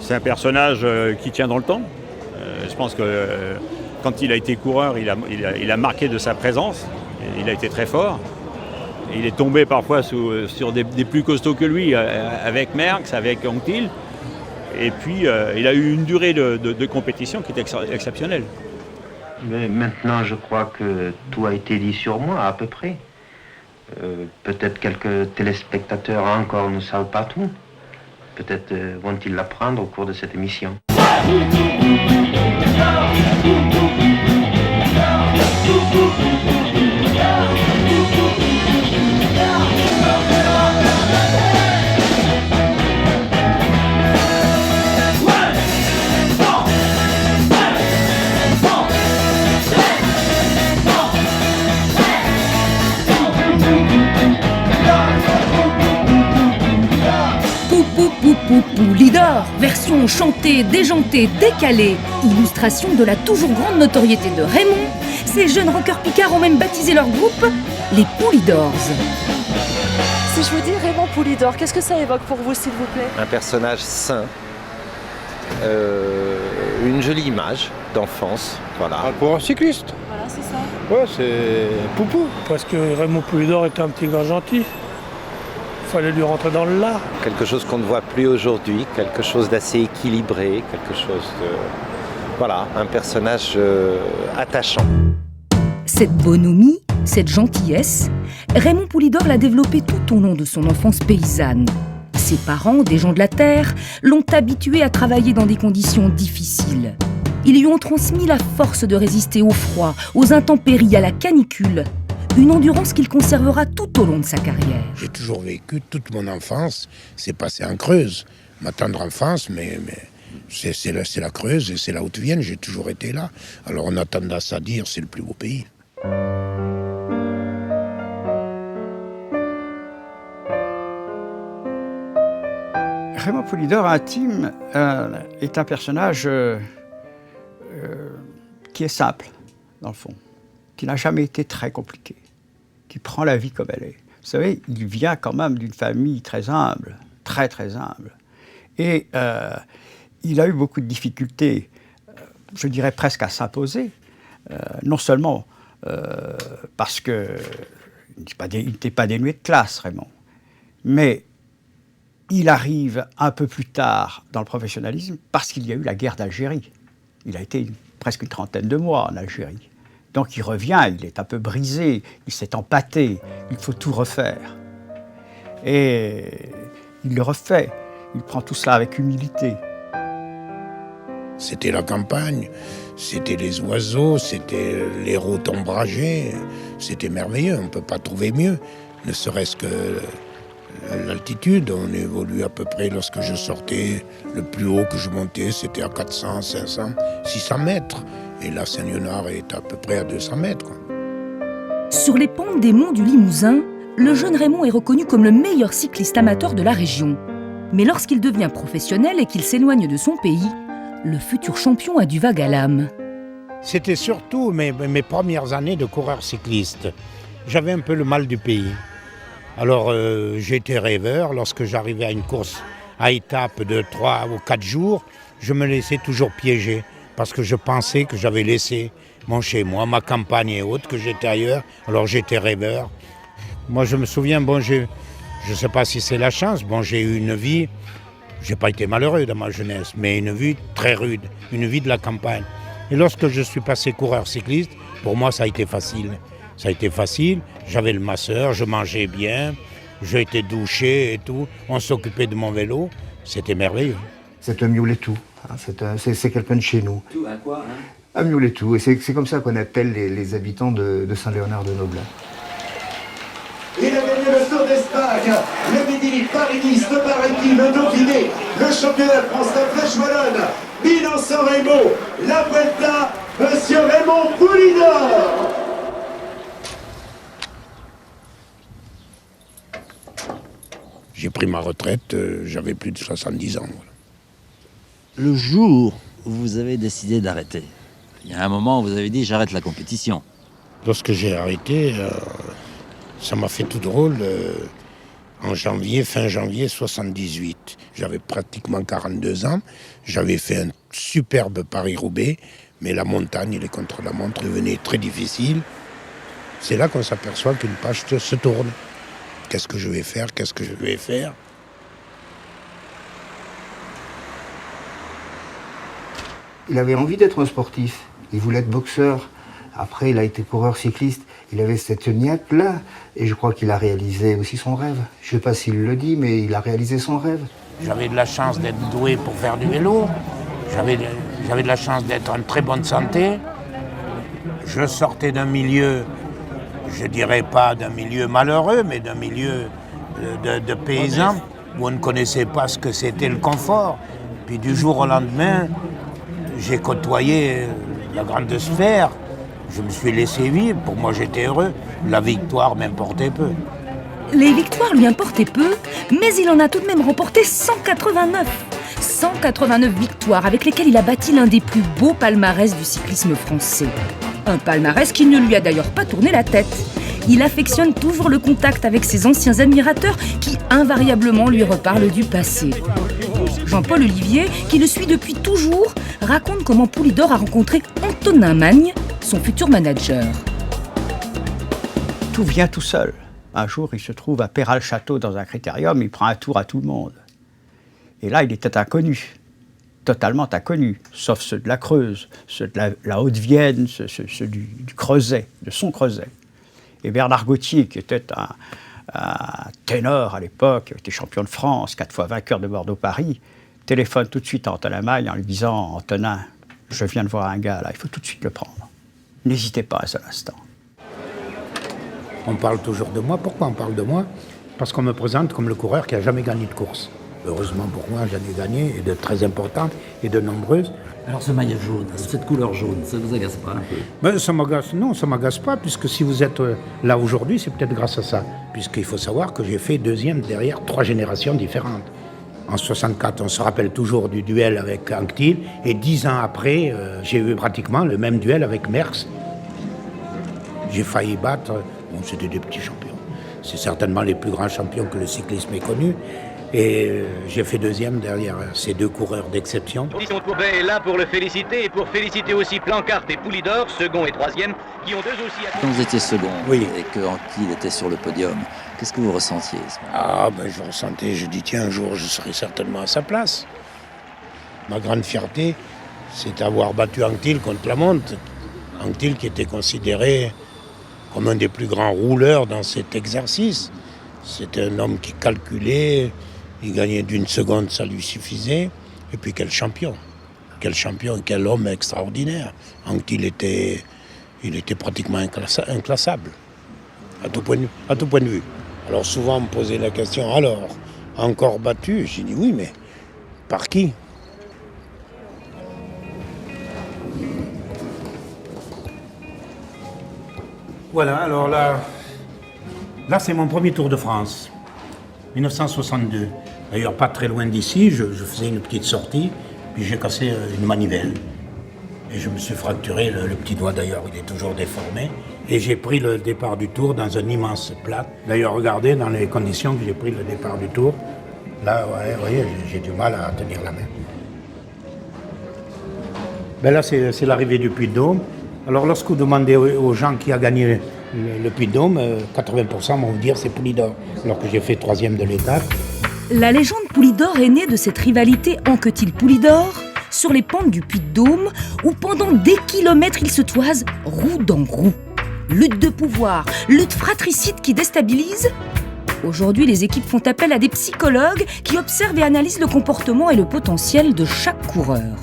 C'est un personnage qui tient dans le temps. Je pense que quand il a été coureur, il a marqué de sa présence. Il a été très fort. Il est tombé parfois sur des plus costauds que lui, avec Merckx, avec Anquetil. Et puis, il a eu une durée de compétition qui était exceptionnelle. Mais maintenant, je crois que tout a été dit sur moi, à peu près. Peut-être quelques téléspectateurs encore ne savent pas tout. Peut-être vont-ils l'apprendre au cours de cette émission. Poulidor, version chantée, déjantée, décalée, illustration de la toujours grande notoriété de Raymond. Ces jeunes rockers picards ont même baptisé leur groupe les Poulidors. Si je vous dis Raymond Poulidor, qu'est-ce que ça évoque pour vous, s'il vous plaît? Un personnage sain, une jolie image d'enfance, voilà. Un coureur cycliste. Voilà, c'est ça. Ouais, c'est Poupou. Parce que Raymond Poulidor était un petit gars gentil. Il fallait lui rentrer dans le lard. Quelque chose qu'on ne voit plus aujourd'hui, quelque chose d'assez équilibré, quelque chose de... Voilà, un personnage attachant. Cette bonhomie, cette gentillesse, Raymond Poulidor l'a développée tout au long de son enfance paysanne. Ses parents, des gens de la terre, l'ont habitué à travailler dans des conditions difficiles. Ils lui ont transmis la force de résister au froid, aux intempéries, à la canicule. Une endurance qu'il conservera tout au long de sa carrière. J'ai toujours vécu toute mon enfance, c'est passé en Creuse. Ma tendre enfance, mais c'est la Creuse et c'est la Haute-Vienne, j'ai toujours été là. Alors on a tendance à dire c'est le plus beau pays. Raymond Poulidor intime est un personnage qui est simple, dans le fond, qui n'a jamais été très compliqué, qui prend la vie comme elle est. Vous savez, il vient quand même d'une famille très humble, très très humble. Et il a eu beaucoup de difficultés, je dirais presque à s'imposer, non seulement parce qu'il n'était pas dénué de classe, Raymond, mais il arrive un peu plus tard dans le professionnalisme parce qu'il y a eu la guerre d'Algérie. Il a été presque une trentaine de mois en Algérie. Donc il revient, il est un peu brisé, il s'est empâté, il faut tout refaire. Et il le refait, il prend tout cela avec humilité. C'était la campagne, c'était les oiseaux, c'était les routes ombragées, c'était merveilleux, on ne peut pas trouver mieux. Ne serait-ce que l'altitude, on évolue à peu près, lorsque je sortais, le plus haut que je montais, c'était à 400, 500, 600 mètres. Et la Saint-Léonard est à peu près à 200 mètres. Quoi. Sur les pentes des monts du Limousin, le jeune Raymond est reconnu comme le meilleur cycliste amateur de la région. Mais lorsqu'il devient professionnel et qu'il s'éloigne de son pays, le futur champion a du vague à l'âme. C'était surtout mes premières années de coureur cycliste. J'avais un peu le mal du pays. Alors j'étais rêveur. Lorsque j'arrivais à une course à étape de 3 ou 4 jours, je me laissais toujours piéger. Parce que je pensais que j'avais laissé mon chez-moi, ma campagne et autres, que j'étais ailleurs. Alors j'étais rêveur. Moi je me souviens, je ne sais pas si c'est la chance, j'ai eu une vie, j'ai pas été malheureux dans ma jeunesse, mais une vie très rude, une vie de la campagne. Et lorsque je suis passé coureur cycliste, pour moi ça a été facile. Ça a été facile, j'avais le masseur, je mangeais bien, j'ai été douché et tout, on s'occupait de mon vélo, c'était merveilleux. C'est un Mioletou. C'est quelqu'un de chez nous. Tout, à quoi hein? Un Mioletou. Et c'est comme ça qu'on appelle les habitants de Saint-Léonard-de-Noblin. Il a gagné le Tour d'Espagne, le Midi, Paris-Nice, le Paris, le Dauphiné, le championnat de France, la Flèche Wallonne, Milan-San Remo, la Vuelta, Monsieur Raymond Poulidor. J'ai pris ma retraite, j'avais plus de 70 ans. Voilà. Le jour où vous avez décidé d'arrêter, il y a un moment où vous avez dit j'arrête la compétition. Lorsque j'ai arrêté, ça m'a fait tout drôle. en janvier, fin janvier 78. J'avais pratiquement 42 ans. J'avais fait un superbe Paris-Roubaix, mais la montagne, les contre-la-montre devenaient très difficiles. C'est là qu'on s'aperçoit qu'une page se tourne. Qu'est-ce que je vais faire? Qu'est-ce que je vais faire? Il avait envie d'être un sportif. Il voulait être boxeur. Après, il a été coureur cycliste. Il avait cette niaque-là. Et je crois qu'il a réalisé aussi son rêve. Je ne sais pas s'il le dit, mais il a réalisé son rêve. J'avais de la chance d'être doué pour faire du vélo. J'avais de la chance d'être en très bonne santé. Je sortais d'un milieu, je dirais pas d'un milieu malheureux, mais d'un milieu de paysans où on ne connaissait pas ce que c'était le confort. Puis du jour au lendemain, j'ai côtoyé la grande sphère. Je me suis laissé vivre. Pour moi, j'étais heureux. La victoire m'importait peu. Les victoires lui importaient peu, mais il en a tout de même remporté 189. 189 victoires avec lesquelles il a bâti l'un des plus beaux palmarès du cyclisme français. Un palmarès qui ne lui a d'ailleurs pas tourné la tête. Il affectionne toujours le contact avec ses anciens admirateurs qui invariablement lui reparlent du passé. Jean-Paul Olivier, qui le suit depuis toujours, raconte comment Poulidor a rencontré Antonin Magne, son futur manager. Tout vient tout seul. Un jour, il se trouve à Péral-Château dans un critérium, il prend un tour à tout le monde. Et là, il était inconnu, totalement inconnu, sauf ceux de la Creuse, ceux de la Haute-Vienne, ceux du Creuset, de son Creuset. Et Bernard Gauthier, qui était un ténor à l'époque, qui était champion de France, 4 fois vainqueur de Bordeaux-Paris, téléphone tout de suite à Antonin Magne en lui disant « Antonin, je viens de voir un gars là, il faut tout de suite le prendre. N'hésitez pas un seul instant. » On parle toujours de moi. Pourquoi on parle de moi? Parce qu'on me présente comme le coureur qui n'a jamais gagné de course. Heureusement pour moi, j'en ai gagné, et de très importantes, et de nombreuses. Alors ce maillot jaune, cette couleur jaune, ça ne vous agace pas un peu? Ben, non, ça ne m'agace pas, puisque si vous êtes là aujourd'hui, c'est peut-être grâce à ça. Puisqu'il faut savoir que j'ai fait deuxième derrière 3 générations différentes. En 64, on se rappelle toujours du duel avec Anquetil, et 10 ans après, j'ai eu pratiquement le même duel avec Merckx. J'ai failli battre, bon, c'était des petits champions. C'est certainement les plus grands champions que le cyclisme ait connus. Et j'ai fait deuxième derrière ces 2 coureurs d'exception. Tristan Courbet est là pour le féliciter et pour féliciter aussi Plancart et Poulidor, second et troisième, qui ont eux aussi... Quand vous étiez second oui. Et que Anquetil était sur le podium, qu'est-ce que vous ressentiez à ce moment-là? Ah, ben je ressentais, je dis tiens, un jour je serai certainement à sa place. Ma grande fierté, c'est d'avoir battu Anquetil contre la montre. Anquetil qui était considéré comme un des plus grands rouleurs dans cet exercice. C'était un homme qui calculait, il gagnait d'1 seconde, ça lui suffisait. Et puis quel champion, quel homme extraordinaire. Anquetil il était pratiquement inclassable, à tout point de vue. Alors souvent on me posait la question, alors, encore battu? J'ai dit oui, mais par qui? Voilà, alors là c'est mon premier Tour de France, 1962. D'ailleurs, pas très loin d'ici, je faisais une petite sortie, puis j'ai cassé une manivelle. Et je me suis fracturé le petit doigt, d'ailleurs, il est toujours déformé. Et j'ai pris le départ du Tour dans un immense plat. D'ailleurs, regardez dans les conditions que j'ai pris le départ du Tour. Là, ouais, vous voyez, j'ai du mal à tenir la main. Ben là, c'est l'arrivée du Puy-de-Dôme. Alors, lorsque vous demandez aux gens qui a gagné le Puy-de-Dôme, 80% vont vous dire c'est Poulidor, alors que j'ai fait 3e de l'étape. La légende Poulidor est née de cette rivalité Anquetil-Poulidor sur les pentes du Puy-de-Dôme où pendant des kilomètres ils se toisent roue dans roue. Lutte de pouvoir, lutte fratricide qui déstabilise. Aujourd'hui, les équipes font appel à des psychologues qui observent et analysent le comportement et le potentiel de chaque coureur.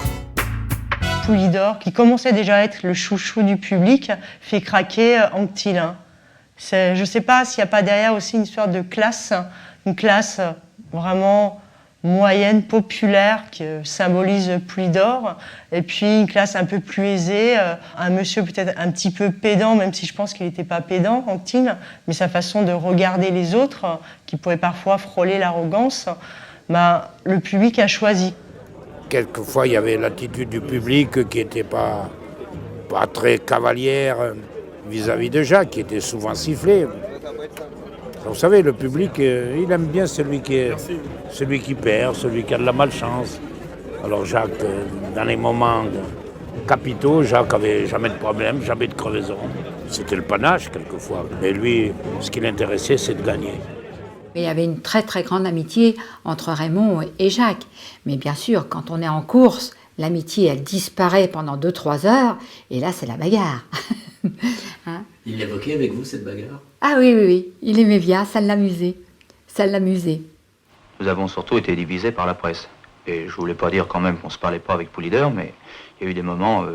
Poulidor, qui commençait déjà à être le chouchou du public, fait craquer Anquetil. Je ne sais pas s'il n'y a pas derrière aussi une histoire de classe, une classe vraiment moyenne, populaire, qui symbolise Poulidor, et puis une classe un peu plus aisée, un monsieur peut-être un petit peu pédant, même si je pense qu'il n'était pas pédant, Anquetil, mais sa façon de regarder les autres, qui pouvait parfois frôler l'arrogance, le public a choisi. Quelquefois, il y avait l'attitude du public qui n'était pas très cavalière vis-à-vis de Jacques, qui était souvent sifflé. Vous savez, le public, il aime bien celui qui perd, celui qui a de la malchance. Alors Jacques, dans les moments capitaux, Jacques avait jamais de problème, jamais de crevaison. C'était le panache quelquefois. Mais lui, ce qui l'intéressait, c'est de gagner. Il y avait une très très grande amitié entre Raymond et Jacques. Mais bien sûr, quand on est en course, l'amitié, elle disparaît pendant 2-3 heures, et là, c'est la bagarre. Hein? Il l'évoquait avec vous, cette bagarre? Ah oui, il aimait bien, ça l'amusait. Nous avons surtout été divisés par la presse. Et je voulais pas dire quand même qu'on se parlait pas avec Poulidor, mais il y a eu des moments,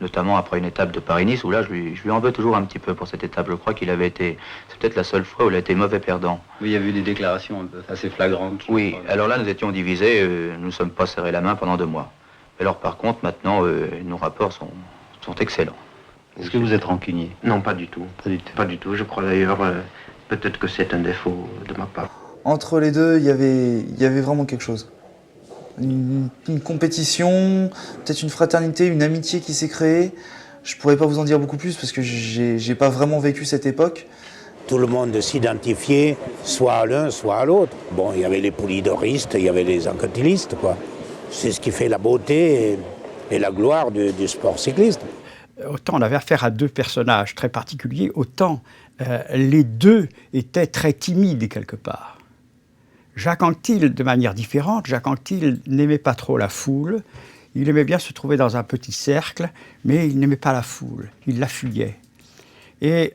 notamment après une étape de Paris-Nice, où là, je lui en veux toujours un petit peu pour cette étape. Je crois qu'il avait été, c'est peut-être la seule fois où il a été mauvais perdant. Oui, il y a eu des déclarations assez flagrantes. Oui, alors là, nous étions divisés, nous ne sommes pas serrés la main pendant 2 mois. Alors par contre, maintenant, nos rapports sont excellents. Est-ce que vous êtes rancunier? Non, pas du tout. Pas du tout. Je crois d'ailleurs, peut-être que c'est un défaut de ma part. Entre les deux, il y avait vraiment quelque chose. Une compétition, peut-être une fraternité, une amitié qui s'est créée. Je pourrais pas vous en dire beaucoup plus parce que j'ai pas vraiment vécu cette époque. Tout le monde s'identifiait soit à l'un, soit à l'autre. Bon, il y avait les poulidoristes, il y avait les anquetillistes, quoi. C'est ce qui fait la beauté et la gloire du sport cycliste. Autant on avait affaire à 2 personnages très particuliers, autant les 2 étaient très timides quelque part. Jacques Anquetil, de manière différente, Jacques Anquetil n'aimait pas trop la foule. Il aimait bien se trouver dans un petit cercle, mais il n'aimait pas la foule. Il la fuyait. Et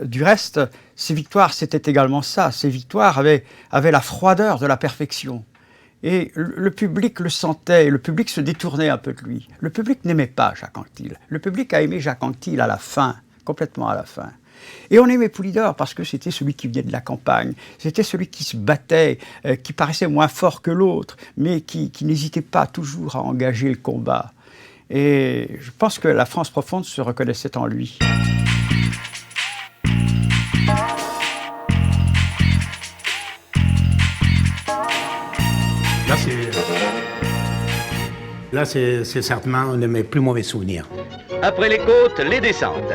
du reste, ses victoires, c'était également ça. Ses victoires avaient la froideur de la perfection. Et le public le sentait, le public se détournait un peu de lui. Le public n'aimait pas Jacques Anquetil. Le public a aimé Jacques Anquetil à la fin, complètement à la fin. Et on aimait Poulidor parce que c'était celui qui venait de la campagne, c'était celui qui se battait, qui paraissait moins fort que l'autre, mais qui n'hésitait pas toujours à engager le combat. Et je pense que la France profonde se reconnaissait en lui. Là, c'est certainement un de mes plus mauvais souvenirs. Après les côtes, les descentes.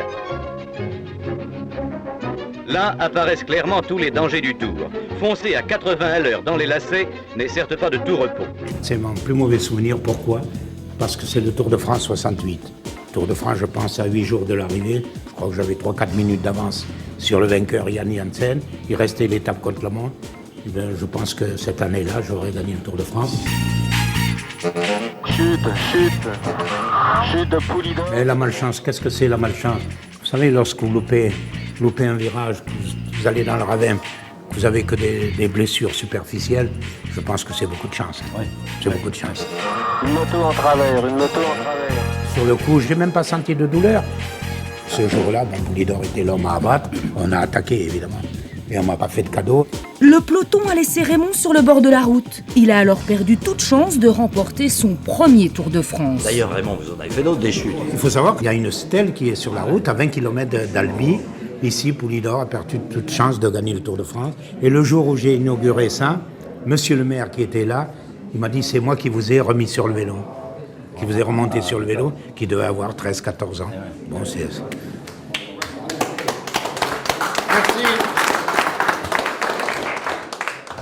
Là apparaissent clairement tous les dangers du Tour. Foncer à 80 à l'heure dans les lacets n'est certes pas de tout repos. C'est mon plus mauvais souvenir. Pourquoi? Parce que c'est le Tour de France 68. Tour de France, je pense, à 8 jours de l'arrivée. Je crois que j'avais 3-4 minutes d'avance sur le vainqueur Yann Janssen. Il restait l'étape contre le monde. Et bien, je pense que cette année-là, j'aurais gagné le Tour de France. Chute de Poulidor. Et la malchance, qu'est-ce que c'est la malchance? Vous savez, lorsque vous loupez un virage, vous allez dans le ravin, vous avez que des blessures superficielles, je pense que c'est beaucoup de chance. Oui. C'est beaucoup de chance. Une moto en travers. Sur le coup, je n'ai même pas senti de douleur. Ce jour-là, Poulidor était l'homme à abattre. On a attaqué, évidemment. Et on ne m'a pas fait de cadeau. Le peloton a laissé Raymond sur le bord de la route. Il a alors perdu toute chance de remporter son premier Tour de France. D'ailleurs, Raymond, vous en avez fait d'autres des chutes. Il faut savoir qu'il y a une stèle qui est sur la route à 20 km d'Albi. Ici, Poulidor a perdu toute chance de gagner le Tour de France. Et le jour où j'ai inauguré ça, monsieur le maire qui était là, il m'a dit « c'est moi qui vous ai remis sur le vélo ». Qui vous ai remonté sur le vélo, qui devait avoir 13-14 ans. Bon, c'est... Merci.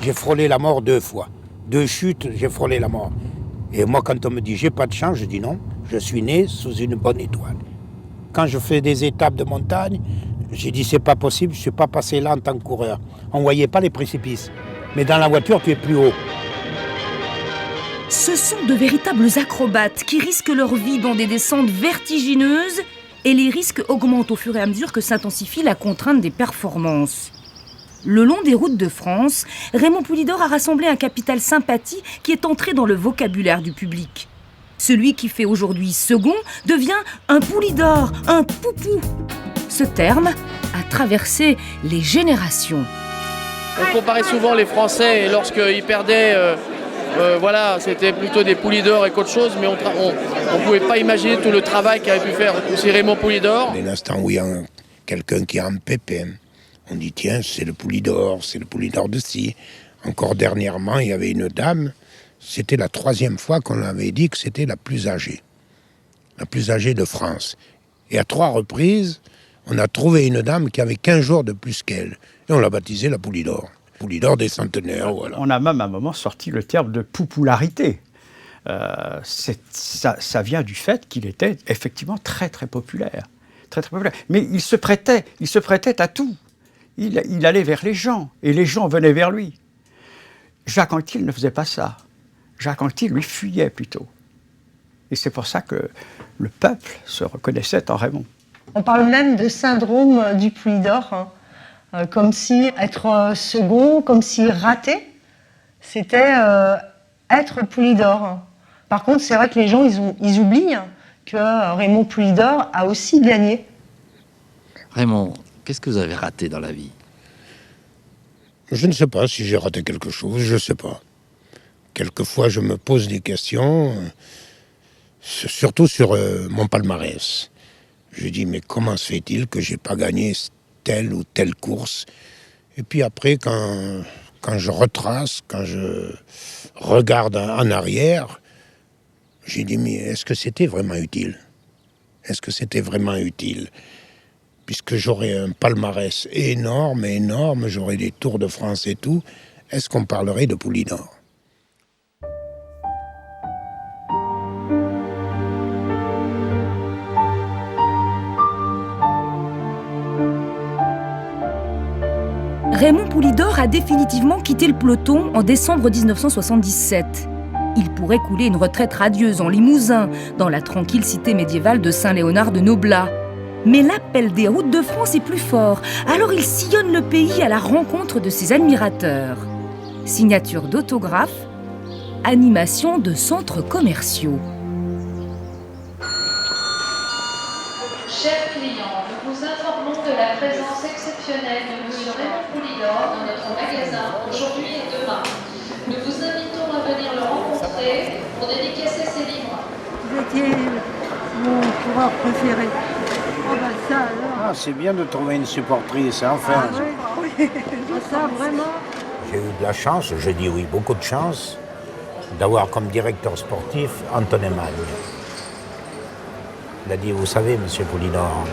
J'ai frôlé la mort 2 fois. 2 chutes, j'ai frôlé la mort. Et moi, quand on me dit « j'ai pas de chance », je dis non, je suis né sous une bonne étoile. Quand je fais des étapes de montagne, j'ai dit « c'est pas possible, je suis pas passé là en tant que coureur ». On voyait pas les précipices. Mais dans la voiture, tu es plus haut. Ce sont de véritables acrobates qui risquent leur vie dans des descentes vertigineuses et les risques augmentent au fur et à mesure que s'intensifie la contrainte des performances. Le long des routes de France, Raymond Poulidor a rassemblé un capital sympathie qui est entré dans le vocabulaire du public. Celui qui fait aujourd'hui second devient un Poulidor, un poupou. Ce terme a traversé les générations. On comparait souvent les Français et lorsqu'ils perdaient, voilà, c'était plutôt des Poulidor et qu'autre chose, mais on ne pouvait pas imaginer tout le travail qu'avait pu faire aussi Raymond Poulidor. Dès l'instant où il y a quelqu'un qui est en pépin, on dit tiens, c'est le Poulidor de ci. Encore dernièrement, il y avait une dame, c'était la 3e fois qu'on avait dit que c'était la plus âgée de France. Et à 3 reprises, On a trouvé une dame qui avait 15 jours de plus qu'elle. Et on l'a baptisée la Poulidor. Poulidor des centenaires, voilà. On a même à un moment sorti le terme de poupularité. Ça vient du fait qu'il était effectivement très très populaire. Très, très populaire. Mais il se prêtait à tout. Il allait vers les gens, et les gens venaient vers lui. Jacques Anquetil ne faisait pas ça. Jacques Anquetil, lui, fuyait plutôt. Et c'est pour ça que le peuple se reconnaissait en Raymond. On parle même de syndrome du Poulidor, hein, comme si être second, comme si rater, c'était être Poulidor. Par contre, c'est vrai que les gens, ils oublient que Raymond Poulidor a aussi gagné. Raymond, qu'est-ce que vous avez raté dans la vie? Je ne sais pas si j'ai raté quelque chose, je ne sais pas. Quelquefois, je me pose des questions, surtout sur mon palmarès. Je dis, mais comment se fait-il que je n'ai pas gagné telle ou telle course? Et puis après, quand je retrace, quand je regarde en arrière, j'ai dit, mais est-ce que c'était vraiment utile? Est-ce que c'était vraiment utile? Puisque j'aurais un palmarès énorme, j'aurais des Tours de France et tout, est-ce qu'on parlerait de Poulidor? Raymond Poulidor a définitivement quitté le peloton en décembre 1977. Il pourrait couler une retraite radieuse en Limousin, dans la tranquille cité médiévale de Saint-Léonard de Noblat. Mais l'appel des routes de France est plus fort, alors il sillonne le pays à la rencontre de ses admirateurs. Signature d'autographes, animation de centres commerciaux. Chers clients, nous vous informons de la présence exceptionnelle de M. Raymond Poulidor dans notre magasin aujourd'hui et demain. Nous vous invitons à venir le rencontrer pour dédicacer ses livres. Vous étiez mon coureur préféré. Oh ben ça alors. Ah, c'est bien de trouver une supportrice, hein, enfin. Ah oui, ça vraiment. J'ai eu de la chance, je dis oui, beaucoup de chance, d'avoir comme directeur sportif Antonin Magne. Il a dit, vous savez, monsieur Poulidor,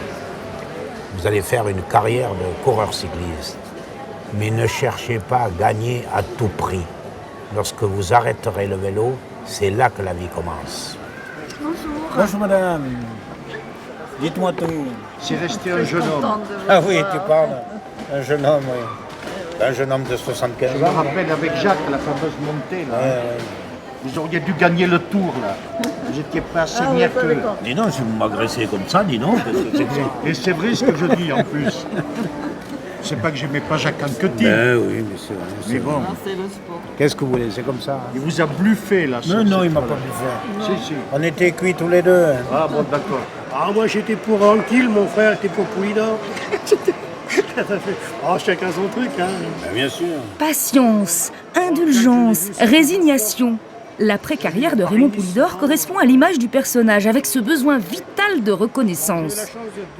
vous allez faire une carrière de coureur cycliste, mais ne cherchez pas à gagner à tout prix. Lorsque vous arrêterez le vélo, c'est là que la vie commence. Bonjour. Bonjour madame. Dites-moi tout. C'est resté un jeune homme. Ah oui, tu parles. Un jeune homme, oui. Un jeune homme de 75 ans. Je me rappelle avec Jacques, la fameuse montée, là. Ouais. Vous auriez dû gagner le tour, là. Vous n'étiez pas assez niaqueux. Dis non, si vous m'agressez comme ça, dis non. Et c'est vrai ce que je dis, en plus. C'est pas que j'aimais pas Jacques Anquetil. Ben oui, mais c'est vrai. Mais bon. C'est le sport. Qu'est-ce que vous voulez, c'est comme ça. Hein. Il vous a bluffé, là. Non, il m'a pas bluffé. Si. On était cuits tous les deux. Hein. Ah bon, d'accord. Ah, moi j'étais pour Anquetil, mon frère était pour Poulidor. Oh, chacun son truc, hein. Ben, bien sûr. Patience, indulgence, résignation. L'après-carrière de Raymond Poulidor correspond à l'image du personnage, avec ce besoin vital de reconnaissance.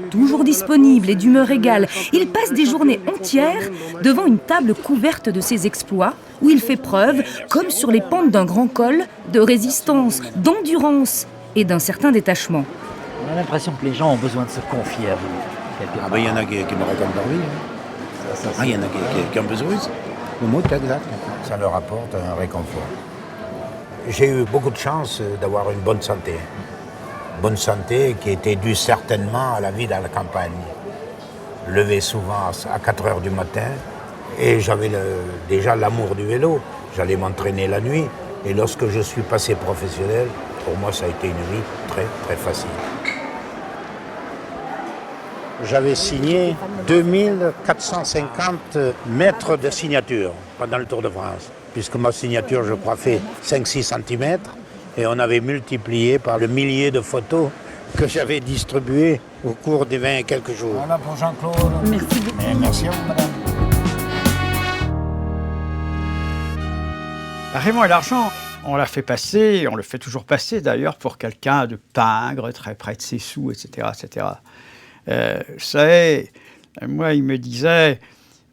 Toujours disponible et d'humeur égale, il passe des journées entières devant une table couverte de ses exploits, où il fait preuve, comme sur les pentes d'un grand col, de résistance, d'endurance et d'un certain détachement. On a l'impression que les gens ont besoin de se confier à vous. Ah ben il y en a qui me racontent leur vie. Hein. Ah, il y en a qui ont besoin. Le mot est exact. Ça leur apporte un réconfort. J'ai eu beaucoup de chance d'avoir une bonne santé. Bonne santé qui était due certainement à la vie dans la campagne. Levé souvent à 4 heures du matin et j'avais déjà l'amour du vélo. J'allais m'entraîner la nuit et lorsque je suis passé professionnel, pour moi ça a été une vie très très facile. J'avais signé 2450 mètres de signature pendant le Tour de France. Puisque ma signature, je crois, fait 5-6 cm. Et on avait multiplié par le millier de photos que j'avais distribuées au cours des 20 et quelques jours. Voilà pour Jean-Claude. Merci beaucoup. Merci à vous, madame. Raymond et l'argent, on l'a fait passer, on le fait toujours passer d'ailleurs, pour quelqu'un de pingre, très près de ses sous, etc. etc. Vous savez, moi, il me disait,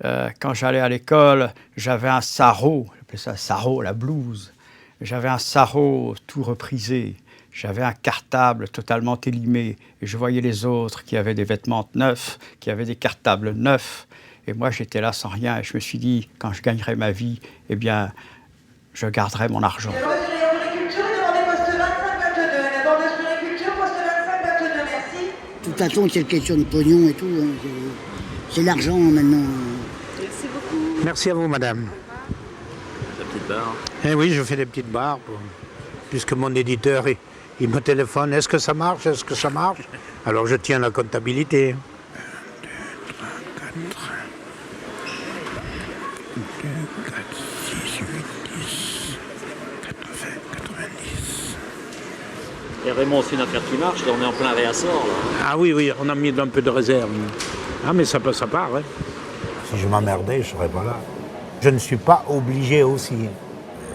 quand j'allais à l'école, j'avais un sarrau, j'appelais ça sarrau, la blouse. J'avais un sarrau tout reprisé. J'avais un cartable totalement élimé. Et je voyais les autres qui avaient des vêtements neufs, qui avaient des cartables neufs. Et moi, j'étais là sans rien. Et je me suis dit, quand je gagnerai ma vie, eh bien, je garderai mon argent. De toute façon, c'est une question de pognon et tout. Hein. C'est l'argent maintenant. Merci beaucoup. Merci à vous, madame. La petite barre. Eh oui, je fais des petites barres, puisque mon éditeur, il me téléphone. Est-ce que ça marche? Est-ce que ça marche? Alors je tiens la comptabilité. 1, 2, 3, 4, 2, 4, 6, 8, 10, 80, 90. Et Raymond, c'est une affaire qui marche, là on est en plein réassort. Là. Ah oui, oui, on a mis un peu de réserve. Ah mais ça part, hein. Si je m'emmerdais, je serais pas là. Je ne suis pas obligé aussi.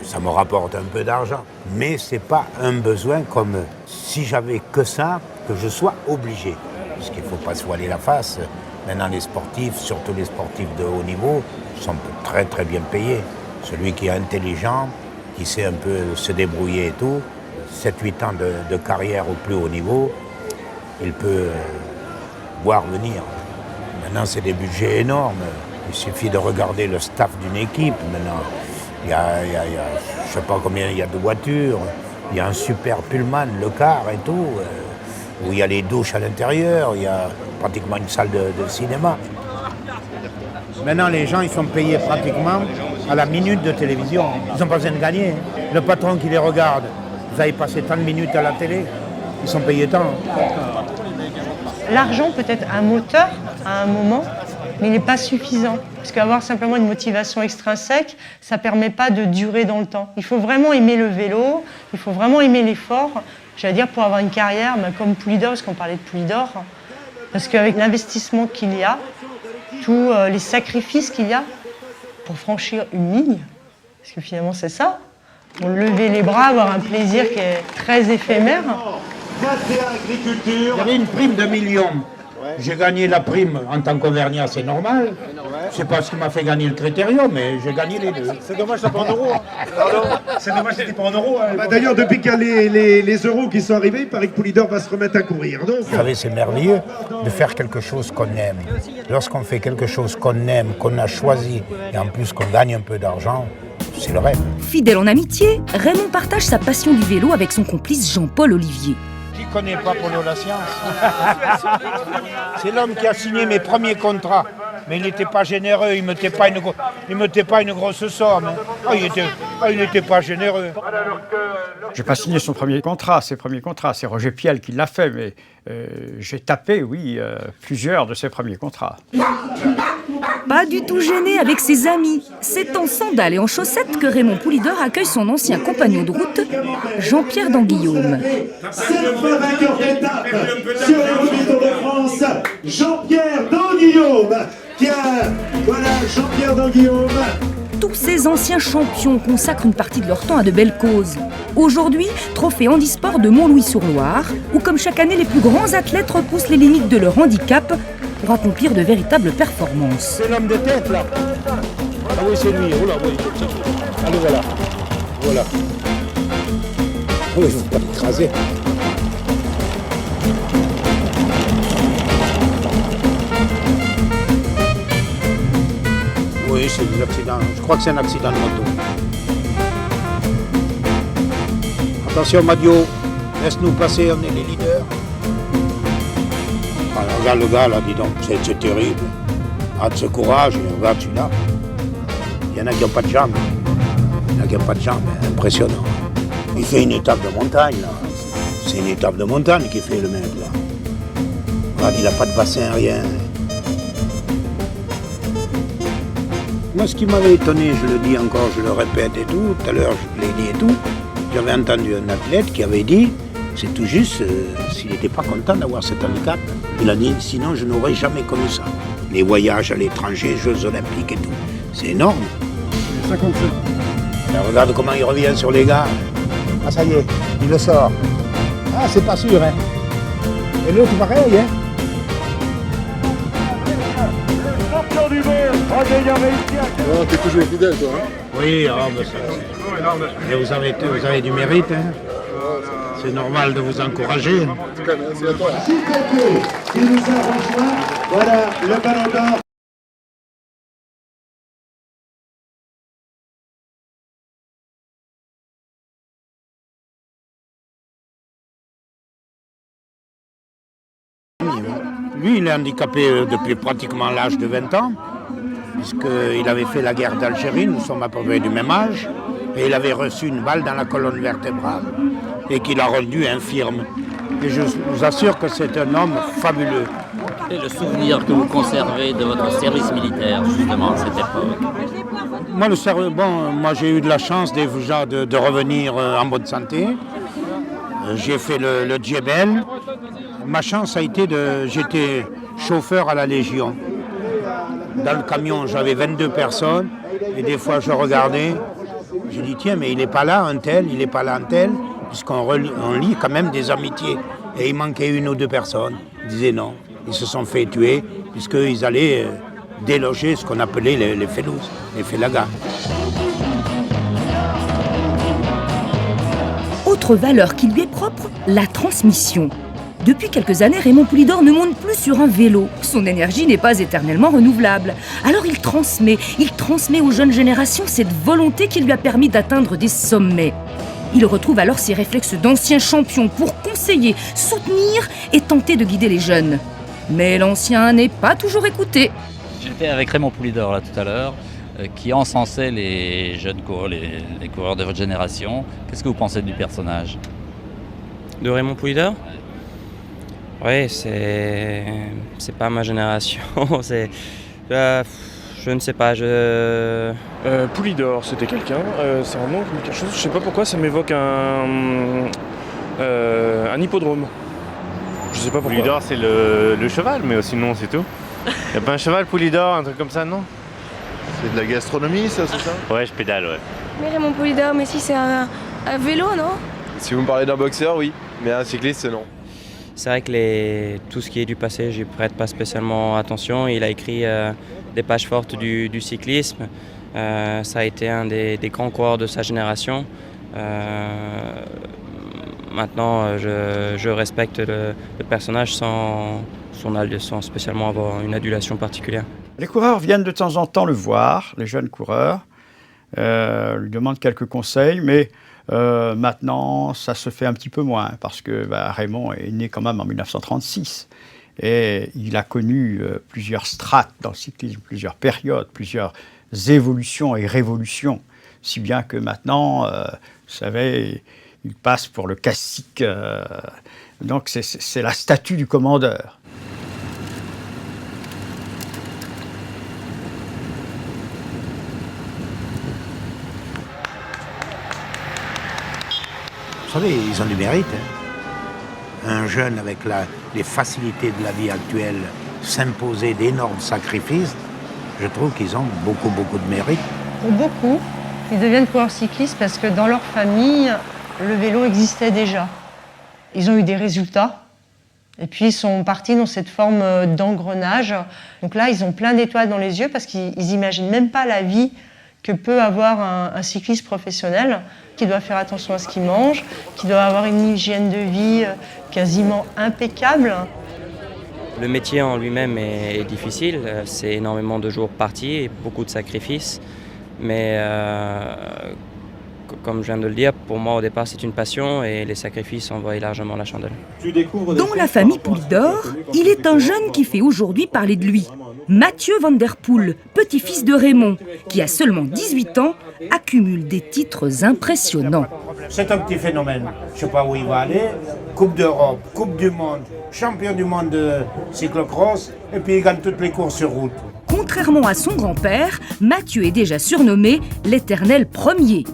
Ça me rapporte un peu d'argent, mais c'est pas un besoin comme si j'avais que ça, que je sois obligé. Parce qu'il ne faut pas se voiler la face. Maintenant, les sportifs, surtout les sportifs de haut niveau, sont très très bien payés. Celui qui est intelligent, qui sait un peu se débrouiller et tout, 7-8 ans de carrière au plus haut niveau, il peut voir venir. Maintenant, c'est des budgets énormes. Il suffit de regarder le staff d'une équipe maintenant. Il y a je ne sais pas combien il y a de voitures, il y a un super Pullman, le car et tout, où il y a les douches à l'intérieur, il y a pratiquement une salle de cinéma. Maintenant, les gens, ils sont payés pratiquement à la minute de télévision. Ils n'ont pas besoin de gagner. Le patron qui les regarde, vous avez passé tant de minutes à la télé, ils sont payés tant. L'argent peut être un moteur à un moment, mais il n'est pas suffisant. Parce qu'avoir simplement une motivation extrinsèque, ça ne permet pas de durer dans le temps. Il faut vraiment aimer le vélo, il faut vraiment aimer l'effort. J'allais dire pour avoir une carrière comme Poulidor, parce qu'on parlait de Poulidor, parce qu'avec l'investissement qu'il y a, tous les sacrifices qu'il y a pour franchir une ligne, parce que finalement c'est ça, lever les bras, avoir un plaisir qui est très éphémère. Il y avait une prime de 1 million. J'ai gagné la prime en tant qu'Auvergnat, c'est normal. C'est pas ce qui m'a fait gagner le critérium, mais j'ai gagné les deux. C'est dommage, c'est pas en euros. C'est dommage, c'était pas en euros. D'ailleurs, depuis qu'il y a les euros qui sont arrivés, il paraît que Poulidor va se remettre à courir. Donc... Vous savez, c'est merveilleux de faire quelque chose qu'on aime. Lorsqu'on fait quelque chose qu'on aime, qu'on a choisi, et en plus qu'on gagne un peu d'argent, c'est le rêve. Fidèle en amitié, Raymond partage sa passion du vélo avec son complice Jean-Paul Olivier. Qui connaît pas Polo la science? C'est l'homme qui a signé mes premiers contrats. Mais il n'était pas généreux, il ne mettait pas une grosse somme. Il n'était pas généreux. Je n'ai pas signé ses premiers contrats. C'est Roger Piel qui l'a fait, mais j'ai tapé, oui, plusieurs de ses premiers contrats. Pas du tout gêné avec ses amis. C'est en sandales et en chaussettes que Raymond Poulidor accueille son ancien compagnon de route, Jean-Pierre d'Anguillaume. C'est le premier vainqueur d'étape sur le Tour de France, Jean-Pierre d'Anguillaume. Voilà, Jean-Pierre d'Anguillaume. Tous ces anciens champions consacrent une partie de leur temps à de belles causes. Aujourd'hui, trophée handisport de Montlouis-sur-Loire, où comme chaque année, les plus grands athlètes repoussent les limites de leur handicap pour accomplir de véritables performances. C'est l'homme de tête, là. Ah oui, c'est lui. Oh là, oui. Allez, voilà. Voilà. Oui, il ne faut pas l'écraser. Oui, c'est des accidents. Je crois que c'est un accident de moto. Attention, Madio, laisse-nous passer, on est les leaders. Alors, regarde le gars là, dis donc, c'est terrible. Ah, de ce courage, et regarde celui-là. Il y en a qui n'ont pas de jambes. Impressionnant. Il fait une étape de montagne, là. C'est une étape de montagne qu'il fait, le mec, là. Regarde, il n'a pas de bassin, rien. Moi, ce qui m'avait étonné, je le dis encore, je le répète et tout, tout à l'heure je l'ai dit et tout, j'avais entendu un athlète qui avait dit, c'est tout juste, s'il n'était pas content d'avoir cet handicap, il a dit, sinon je n'aurais jamais connu ça. Les voyages à l'étranger, Jeux Olympiques et tout, c'est énorme. 57. Alors, regarde comment il revient sur les gars. Ah, ça y est, il le sort. Ah, c'est pas sûr, hein. Et l'autre, pareil, hein. Oh, t'es toujours fidèle, toi, hein? Oui, mais vous avez du mérite, hein. C'est normal de vous encourager. En tout cas, merci à toi. Qui nous a rejoint. Voilà le ballon d'or. Lui, il est handicapé depuis pratiquement l'âge de 20 ans, puisqu'il avait fait la guerre d'Algérie, nous sommes à peu près du même âge, et il avait reçu une balle dans la colonne vertébrale, et qu'il a rendu infirme. Et je vous assure que c'est un homme fabuleux. Quel est le souvenir que vous conservez de votre service militaire, justement, à cette époque? Moi, j'ai eu de la chance déjà de revenir en bonne santé. J'ai fait le Djebel. Ma chance a été j'étais chauffeur à la Légion. Dans le camion, j'avais 22 personnes. Et des fois, je regardais. Je dis, tiens, mais il n'est pas là, un tel, il n'est pas là, un tel. Puisqu'on lit quand même des amitiés. Et il manquait une ou deux personnes. Ils disaient non. Ils se sont fait tuer, puisqu'ils allaient déloger ce qu'on appelait les Fellous, les Félagas. Autre valeur qui lui est propre, la transmission. Depuis quelques années, Raymond Poulidor ne monte plus sur un vélo. Son énergie n'est pas éternellement renouvelable. Alors il transmet aux jeunes générations cette volonté qui lui a permis d'atteindre des sommets. Il retrouve alors ses réflexes d'ancien champion pour conseiller, soutenir et tenter de guider les jeunes. Mais l'ancien n'est pas toujours écouté. J'étais avec Raymond Poulidor là tout à l'heure, qui encensait les jeunes coureurs, les coureurs de votre génération. Qu'est-ce que vous pensez du personnage? De Raymond Poulidor? Oui, c'est pas ma génération. Je ne sais pas. Poulidor, c'était quelqu'un. C'est un nom qui me dit quelque chose. Je sais pas pourquoi ça m'évoque un hippodrome. Je sais pas pourquoi. Poulidor, c'est le cheval, mais sinon c'est tout. Y a pas un cheval Poulidor, un truc comme ça, non? C'est de la gastronomie, ça, c'est ça? Ouais, je pédale, ouais. Mais Raymond Poulidor, mais si c'est un vélo, non? Si vous me parlez d'un boxeur, oui. Mais un cycliste, non. C'est vrai que tout ce qui est du passé, j'y prête pas spécialement attention. Il a écrit des pages fortes du cyclisme. Ça a été un des grands coureurs de sa génération. Maintenant, je respecte le personnage sans spécialement avoir une adulation particulière. Les coureurs viennent de temps en temps le voir, les jeunes coureurs, lui demandent quelques conseils, mais maintenant, ça se fait un petit peu moins, parce que Raymond est né quand même en 1936, et il a connu plusieurs strates dans le cyclisme, plusieurs périodes, plusieurs évolutions et révolutions, si bien que maintenant, vous savez, il passe pour le cacique, donc c'est la statue du commandeur. Vous savez, ils ont du mérite. Un jeune avec les facilités de la vie actuelle s'imposer d'énormes sacrifices, je trouve qu'ils ont beaucoup de mérite. Pour beaucoup, ils deviennent coureurs cyclistes parce que dans leur famille, le vélo existait déjà. Ils ont eu des résultats et puis ils sont partis dans cette forme d'engrenage. Donc là, ils ont plein d'étoiles dans les yeux parce qu'ils n'imaginent même pas la vie que peut avoir un cycliste professionnel, qui doit faire attention à ce qu'il mange, qui doit avoir une hygiène de vie quasiment impeccable. Le métier en lui-même est difficile, c'est énormément de jours partis et beaucoup de sacrifices. Mais comme je viens de le dire, pour moi au départ c'est une passion et les sacrifices envoient largement la chandelle. Dans la famille Poulidor, il est un jeune qui fait aujourd'hui parler de lui. Mathieu Van Der Poel, petit-fils de Raymond, qui a seulement 18 ans, accumule des titres impressionnants. C'est un petit phénomène. Je ne sais pas où il va aller. Coupe d'Europe, Coupe du Monde, champion du monde de cyclocross, et puis il gagne toutes les courses sur route. Contrairement à son grand-père, Mathieu est déjà surnommé l'éternel premier.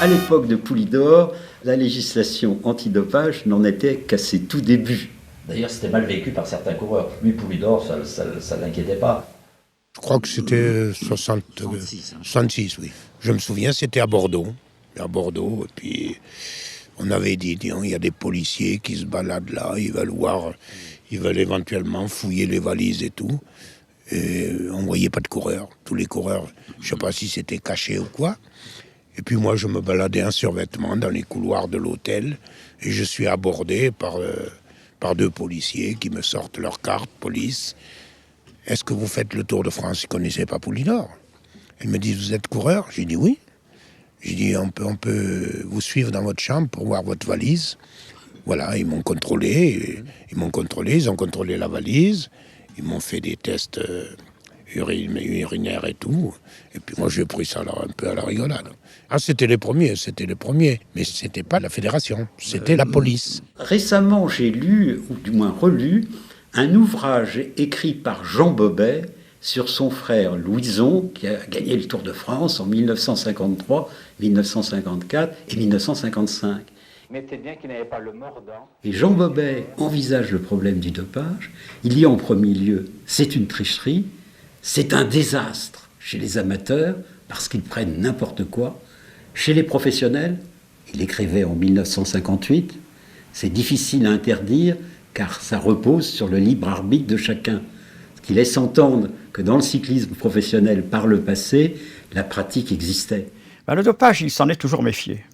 À l'époque de Poulidor, la législation antidopage n'en était qu'à ses tout débuts. D'ailleurs, c'était mal vécu par certains coureurs. Lui, Poulidor, ça ne l'inquiétait pas. Je crois que c'était 66, oui. Je me souviens, c'était à Bordeaux. Et puis on avait dit, il y a des policiers qui se baladent là, ils veulent éventuellement fouiller les valises et tout. Et on ne voyait pas de coureurs. Tous les coureurs, je ne sais pas si c'était caché ou quoi. Et puis moi, je me baladais en survêtement dans les couloirs de l'hôtel et je suis abordé par 2 policiers qui me sortent leur carte police. Est-ce que vous faites le Tour de France? Ils ne connaissaient pas Poulidor. Ils me disent, vous êtes coureur? J'ai dit oui. J'ai dit, on peut vous suivre dans votre chambre pour voir votre valise. Voilà, ils m'ont contrôlé, ils ont contrôlé la valise, ils m'ont fait des tests urinaires et tout. Et puis moi, j'ai pris ça un peu à la rigolade. Ah, c'était les premiers. Mais c'était pas la fédération, c'était la police. Récemment, j'ai lu, ou du moins relu, un ouvrage écrit par Jean Bobet sur son frère Louison, qui a gagné le Tour de France en 1953, 1954 et 1955. Mettez bien qu'il n'avait pas le mordant. Et Jean Bobet envisage le problème du dopage. Il dit en premier lieu, c'est une tricherie, c'est un désastre chez les amateurs, parce qu'ils prennent n'importe quoi. Chez les professionnels, il écrivait en 1958, c'est difficile à interdire, car ça repose sur le libre arbitre de chacun. Ce qui laisse entendre que dans le cyclisme professionnel, par le passé, la pratique existait. Le dopage, il s'en est toujours méfié.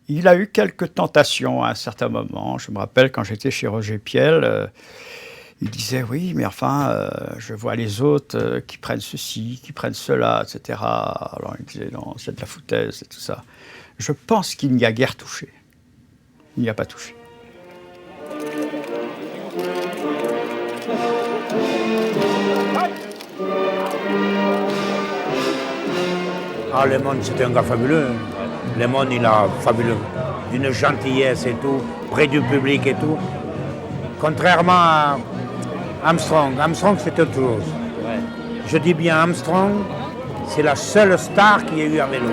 Il a eu quelques tentations à un certain moment. Je me rappelle quand j'étais chez Roger Piel, il disait oui, mais enfin, je vois les autres qui prennent ceci, qui prennent cela, etc. Alors il disait non, c'est de la foutaise, c'est tout ça. Je pense qu'il n'y a guère touché. Il n'y a pas touché. Ah, Lemon, c'était un gars fabuleux. Lemon, il a fabuleux. D'une gentillesse et tout, près du public et tout. Contrairement à Armstrong. Armstrong, c'est autre chose. Ouais. Je dis bien Armstrong, c'est la seule star qu'il y a eu à vélo.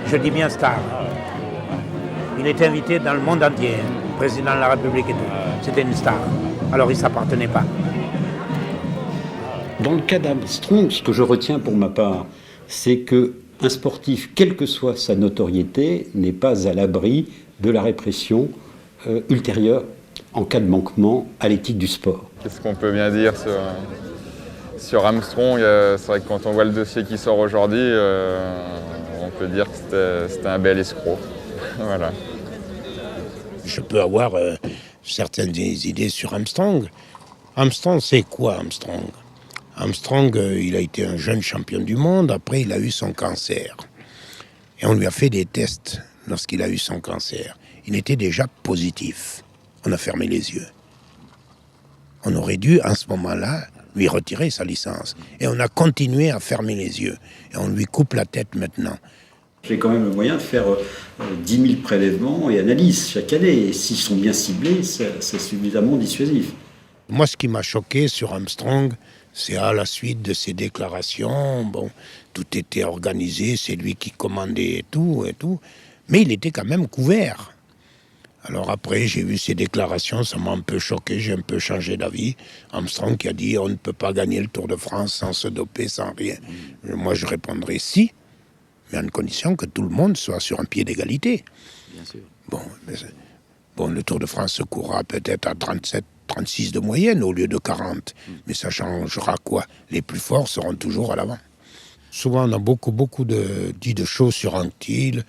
Je dis bien star. Il était invité dans le monde entier, président de la République et tout. C'était une star. Alors il ne s'appartenait pas. Dans le cas d'Armstrong, ce que je retiens pour ma part, c'est que un sportif, quelle que soit sa notoriété, n'est pas à l'abri de la répression ultérieure en cas de manquement à l'éthique du sport. Qu'est-ce qu'on peut bien dire sur Armstrong? C'est vrai que quand on voit le dossier qui sort aujourd'hui, on peut dire que c'était un bel escroc. Voilà. Je peux avoir certaines idées sur Armstrong. Armstrong, c'est quoi Armstrong? Armstrong, il a été un jeune champion du monde, après il a eu son cancer. Et on lui a fait des tests lorsqu'il a eu son cancer. Il était déjà positif. On a fermé les yeux. On aurait dû, à ce moment-là, lui retirer sa licence. Et on a continué à fermer les yeux. Et on lui coupe la tête maintenant. J'ai quand même le moyen de faire 10 000 prélèvements et analyses chaque année. Et s'ils sont bien ciblés, c'est suffisamment dissuasif. Moi, ce qui m'a choqué sur Armstrong, c'est à la suite de ses déclarations, bon, tout était organisé, c'est lui qui commandait et tout, mais il était quand même couvert. Alors après, j'ai vu ses déclarations, ça m'a un peu choqué, j'ai un peu changé d'avis. Armstrong qui a dit, on ne peut pas gagner le Tour de France sans se doper, sans rien. Moi, je répondrais si, mais à une condition que tout le monde soit sur un pied d'égalité. Bien sûr. Bon, le Tour de France se courra peut-être à 37, 36 de moyenne au lieu de 40. Mais ça changera quoi? Les plus forts seront toujours à l'avant. Souvent, on a beaucoup dit de choses sur Anquetil.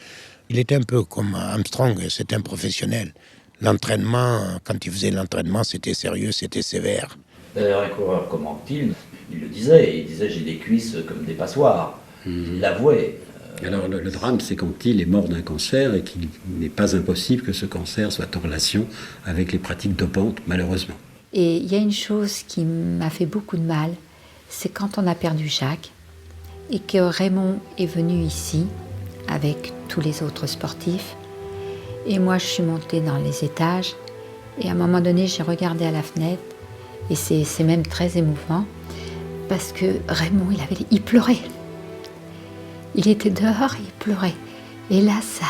Il était un peu comme Armstrong, c'était un professionnel. L'entraînement, quand il faisait l'entraînement, c'était sérieux, c'était sévère. D'ailleurs, un coureur comme Anquetil, il le disait, j'ai des cuisses comme des passoires. Il l'avouait. Alors le drame, c'est qu'Anquetil est mort d'un cancer et qu'il n'est pas impossible que ce cancer soit en relation avec les pratiques dopantes, malheureusement. Et il y a une chose qui m'a fait beaucoup de mal, c'est quand on a perdu Jacques et que Raymond est venu ici avec tous les autres sportifs. Et moi, je suis montée dans les étages et à un moment donné, j'ai regardé à la fenêtre et c'est même très émouvant parce que Raymond, il pleurait. Il était dehors et il pleurait. Et là, ça...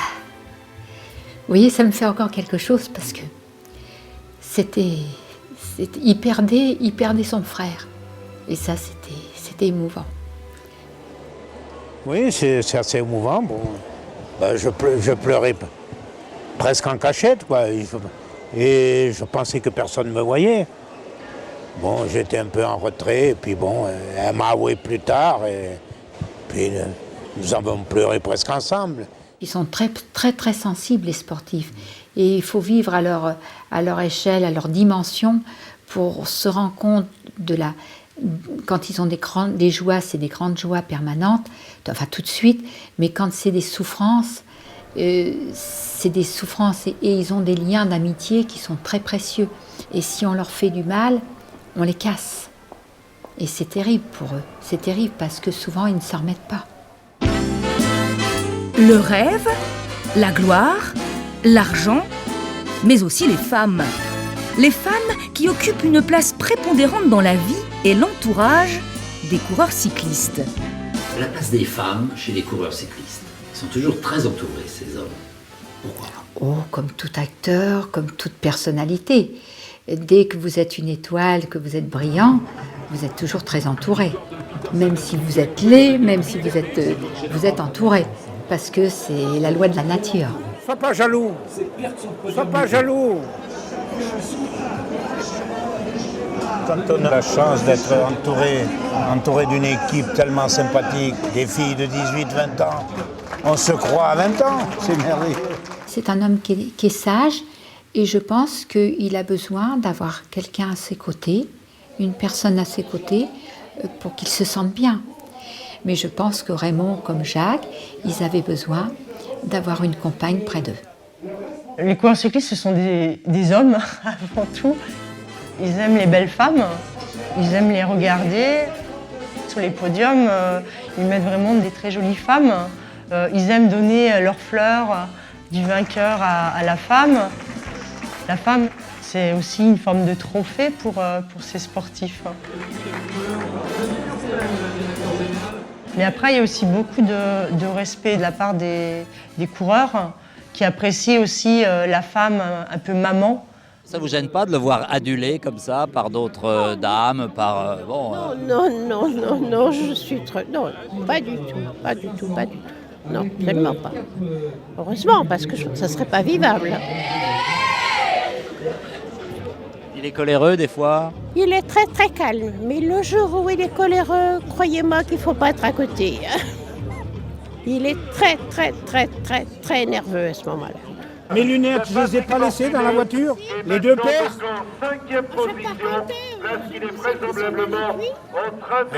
Vous voyez, ça me fait encore quelque chose parce que il perdait son frère. Et ça, c'était émouvant. Oui, c'est assez émouvant. Bon, je pleurais presque en cachette, quoi. Et je pensais que personne ne me voyait. Bon, j'étais un peu en retrait, et puis bon, elle m'a avoué plus tard, et puis nous avons pleuré presque ensemble. Ils sont très, très, très sensibles, les sportifs. Et il faut vivre à leur échelle, à leur dimension, pour se rendre compte de la... Quand ils ont des joies, c'est des grandes joies permanentes, enfin tout de suite, mais quand c'est des souffrances, c'est des souffrances et ils ont des liens d'amitié qui sont très précieux. Et si on leur fait du mal, on les casse. Et c'est terrible pour eux. C'est terrible parce que souvent, ils ne s'en remettent pas. Le rêve, la gloire, l'argent, mais aussi les femmes. Les femmes qui occupent une place prépondérante dans la vie et l'entourage des coureurs cyclistes. La place des femmes chez les coureurs cyclistes. Ils sont toujours très entourés, ces hommes. Pourquoi ? Oh, comme tout acteur, comme toute personnalité. Dès que vous êtes une étoile, que vous êtes brillant, vous êtes toujours très entouré. Même si vous êtes laid, même si vous êtes entouré. Parce que c'est la loi de la nature. Sois pas jaloux. Sois pas jaloux. Quand on a la chance d'être entouré d'une équipe tellement sympathique, des filles de 18-20 ans, on se croit à 20 ans, c'est merveilleux. C'est un homme qui est sage et je pense qu'il a besoin d'avoir quelqu'un à ses côtés, une personne à ses côtés, pour qu'il se sente bien. Mais je pense que Raymond, comme Jacques, ils avaient besoin d'avoir une compagne près d'eux. Les coureurs cyclistes, ce sont des hommes, avant tout. Ils aiment les belles femmes, ils aiment les regarder. Sur les podiums, ils mettent vraiment des très jolies femmes. Ils aiment donner leurs fleurs du vainqueur à la femme. La femme, c'est aussi une forme de trophée pour ces sportifs. Mais après, il y a aussi beaucoup de respect de la part des coureurs qui apprécient aussi la femme un peu maman. Ça vous gêne pas de le voir adulé comme ça par d'autres dames, par Non, je suis très... Non, pas du tout. Non, absolument pas. Heureusement, parce que ça serait pas vivable. Il est coléreux des fois? Il est très très calme, mais le jour où il est coléreux, croyez-moi qu'il faut pas être à côté. Il est très très très très très nerveux à ce moment-là. Mes lunettes, je les ai pas laissées dans la voiture, les deux paires.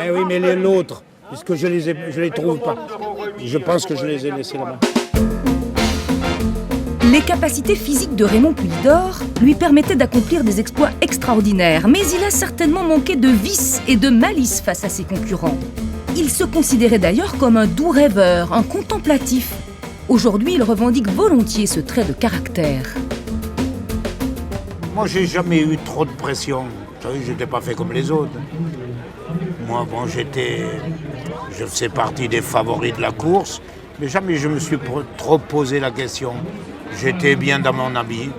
Eh oui, mais l'autre, puisque je les trouve pas. Je pense que je les ai laissés là-bas. Les capacités physiques de Raymond Poulidor lui permettaient d'accomplir des exploits extraordinaires, mais il a certainement manqué de vice et de malice face à ses concurrents. Il se considérait d'ailleurs comme un doux rêveur, un contemplatif. Aujourd'hui, il revendique volontiers ce trait de caractère. Moi, j'ai jamais eu trop de pression. Vous savez, j'étais pas fait comme les autres. Moi, bon, je faisais partie des favoris de la course, mais jamais je me suis trop posé la question. J'étais bien dans mon habit.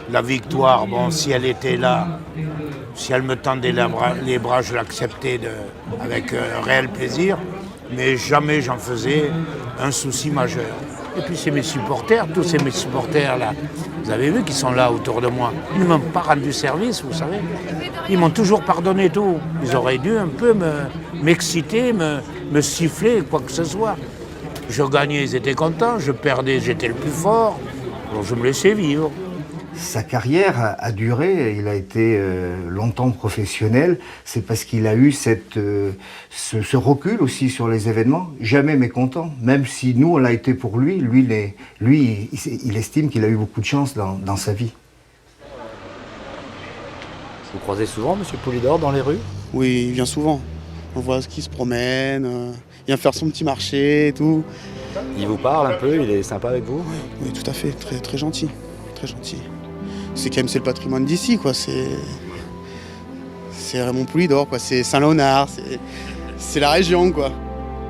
La victoire, bon, si elle était là, si elle me tendait les bras, je l'acceptais avec un réel plaisir, mais jamais j'en faisais un souci majeur. Et puis c'est mes supporters, tous ces mes supporters là, vous avez vu qu'ils sont là autour de moi. Ils ne m'ont pas rendu service, vous savez. Ils m'ont toujours pardonné tout. Ils auraient dû un peu m'exciter, me siffler, quoi que ce soit. Je gagnais, ils étaient contents, je perdais, j'étais le plus fort. Alors je me laissais vivre. Sa carrière a duré, il a été longtemps professionnel, c'est parce qu'il a eu ce recul aussi sur les événements, jamais mécontent, même si nous on l'a été pour lui, il estime qu'il a eu beaucoup de chance dans sa vie. Vous croisez souvent M. Poulidor dans les rues? Oui, il vient souvent. On voit qu'il se promène, il vient faire son petit marché et tout. Il vous parle un peu, il est sympa avec vous? Oui, tout à fait, très, très gentil, très gentil. C'est quand même le patrimoine d'ici, quoi. C'est Raymond Poulidor, quoi. C'est Saint-Léonard, c'est la région, quoi.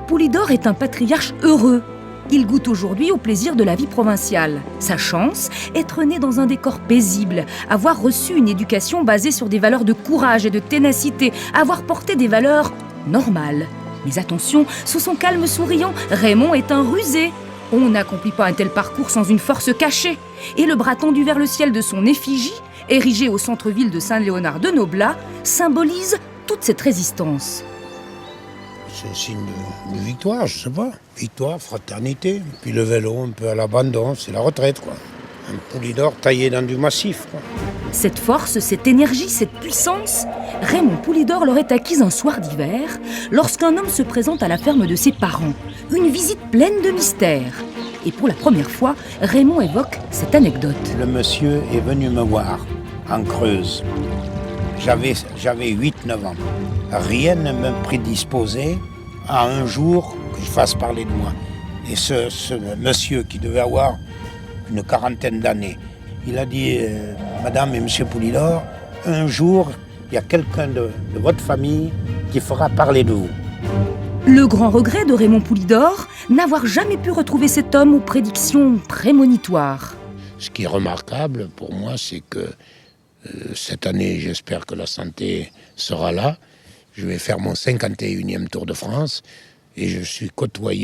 Poulidor est un patriarche heureux. Il goûte aujourd'hui au plaisir de la vie provinciale. Sa chance, être né dans un décor paisible, avoir reçu une éducation basée sur des valeurs de courage et de ténacité, avoir porté des valeurs normales. Mais attention, sous son calme souriant, Raymond est un rusé. On n'accomplit pas un tel parcours sans une force cachée. Et le bras tendu vers le ciel de son effigie érigé au centre-ville de Saint-Léonard de Noblat, symbolise toute cette résistance. C'est un signe de victoire, je sais pas. Victoire, fraternité. Puis le vélo un peu à l'abandon, c'est la retraite, quoi. Un Poulidor taillé dans du massif, quoi. Cette force, cette énergie, cette puissance, Raymond Poulidor l'aurait acquise un soir d'hiver, lorsqu'un homme se présente à la ferme de ses parents. Une visite pleine de mystères. Et pour la première fois, Raymond évoque cette anecdote. Le monsieur est venu me voir, en Creuse. J'avais 8-9 ans. Rien ne me prédisposait à un jour que je fasse parler de moi. Et ce monsieur qui devait avoir une quarantaine d'années, il a dit « Madame et Monsieur Poulidor, un jour, il y a quelqu'un de votre famille qui fera parler de vous. » Le grand regret de Raymond Poulidor, n'avoir jamais pu retrouver cet homme aux prédictions prémonitoires. Ce qui est remarquable pour moi, c'est que cette année, j'espère que la santé sera là. Je vais faire mon 51e Tour de France et je côtoie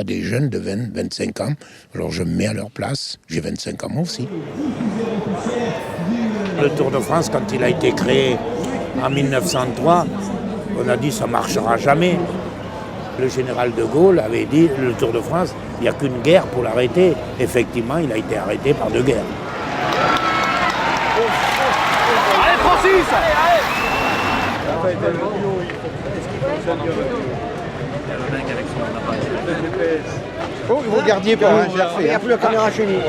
des jeunes de 20-25 ans. Alors je me mets à leur place. J'ai 25 ans moi aussi. Le Tour de France, quand il a été créé en 1903, on a dit ça ne marchera jamais. Le général de Gaulle avait dit le Tour de France, il n'y a qu'une guerre pour l'arrêter. Effectivement, il a été arrêté par 2 guerres. Allez Francis, Oh, vous gardiez pas, je l'ai refait. Il n'y a plus la caméra chez nous.